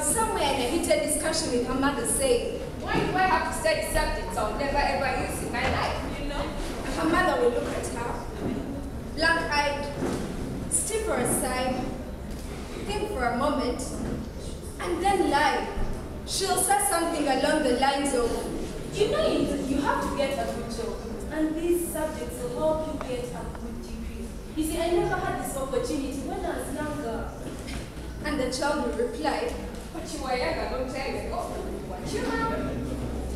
somewhere in a heated discussion with her mother saying, "Why do I have to study subjects I'll never ever use in my life?" You know? Her mother will look at her, blank-eyed, stiff her aside, think for a moment, and then lie. She'll say something along the lines of, "You know, you have to get a good job, and these subjects will help you get a good degree. You see, I never had this opportunity when I was younger." And the child will reply, "But you were young a long time ago. What you have?"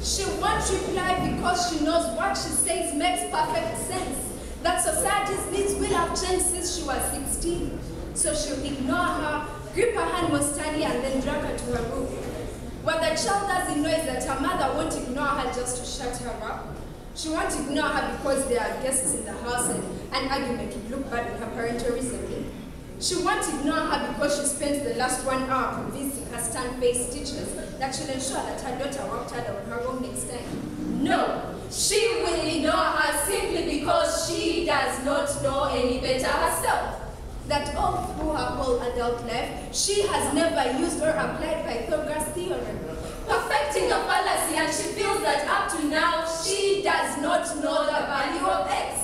She won't reply because she knows what she says makes perfect sense. That society's needs will have changed since she was 16. So she'll ignore her, grip her hand most tightly, and then drag her to her room. What the child doesn't know is that her mother won't ignore her just to shut her up. She won't ignore her because there are guests in the house and an argument would look bad with her parental reasoning. She won't ignore her because she spent the last 1 hour convincing her stern-faced teachers that she'll ensure that her daughter worked harder on her own next time. No, she will ignore her simply because she does not know any better herself. That all through her whole adult life, she has never used or applied Pythagoras' theorem, perfecting a fallacy, and she feels that up to now, she does not know the value of X.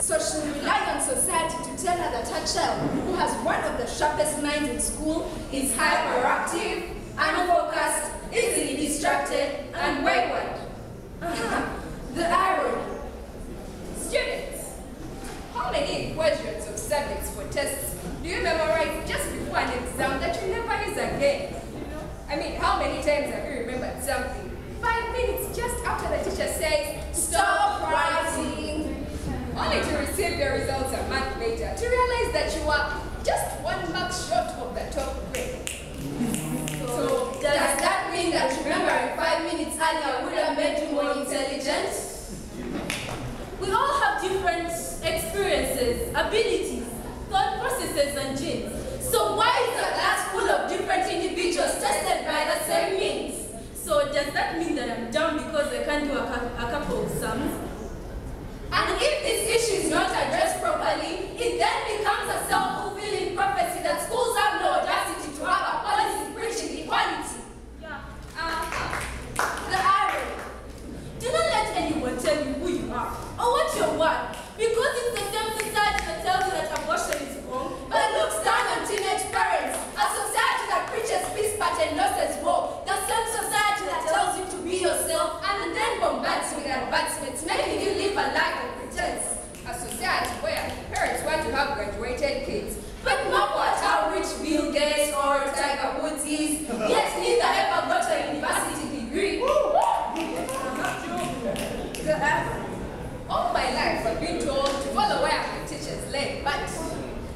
So she'll rely on society to tell her that her child, who has one of the sharpest minds in school, is hyperactive, unfocused, easily distracted, and wayward. The irony. Students, how many equations of subjects for tests do you memorize just before an exam that you never use again? I mean, how many times have you remembered something 5 minutes just after the teacher says, "Stop writing," only to receive your results a month later to realize that you were just 1 mark short of the top grade? So does that mean that remembering 5 minutes earlier would have made you more intelligent? We all have different experiences, abilities, thought processes, and genes. So why is a class full of different individuals tested by the same means? So does that mean that I'm dumb because I can't do a couple of sums? And if this issue is not addressed properly, it then becomes a self-fulfilling prophecy that schools have no audacity to have a policy preaching equality. Yeah. The irony. Do not let anyone tell you who you are or what you're worth, because it's the same society that tells you that abortion is wrong, but looks down on teenage parents, a society that preaches peace but endorses war, the same society that tells you to be yourself and then bombards you with advancements, making you live a life of pretense. A society where parents want to have graduated kids, but not what how rich Bill Gates or Tiger Woods is, yet neither ever got a university degree. All my life I've been told to follow where my teachers led, but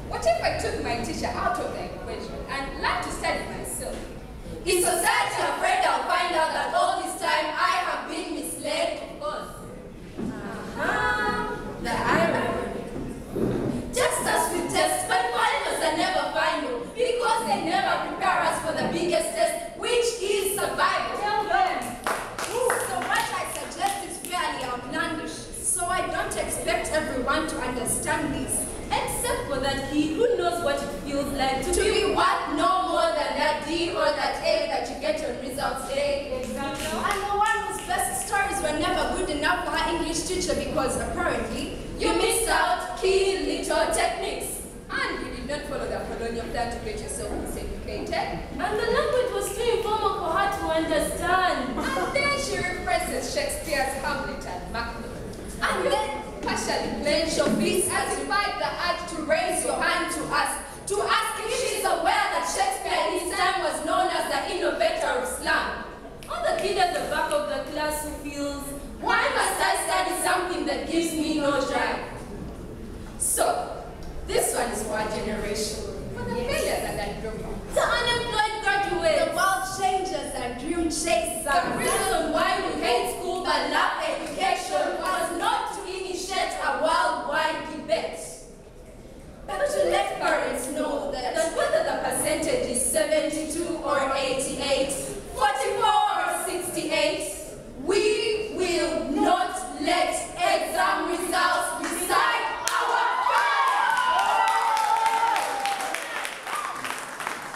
what if I took my teacher out of the equation and learned to study myself? Is society afraid I'll find out that all this time I have been misled? Of course. The irony. Just as with tests, but finals are never final because they never prepare us for the biggest test, which is survival. Tell them. So what I suggest is fairly outlandish. So I don't expect everyone to understand this. Except for that he who knows what it feels like To be what? No more than that D or that A that you get on results day. Exactly. And the one whose best stories were never good enough for her English teacher because apparently you missed out key little techniques. And you did not follow the colonial plan to get yourself educated. And the language was too informal for her to understand. And then she references Shakespeare's Hamlet and Macbeth. And then Partially blame Showbiz as you fight the urge to raise your hand to ask if she's aware that Shakespeare in his time was known as the innovator of slang. Or the kid at the back of the class who feels, why must I study something that gives me no drive? So, this one is for our generation. For the failures and the dropouts. the unemployed graduates, The world changers and dream chasers. The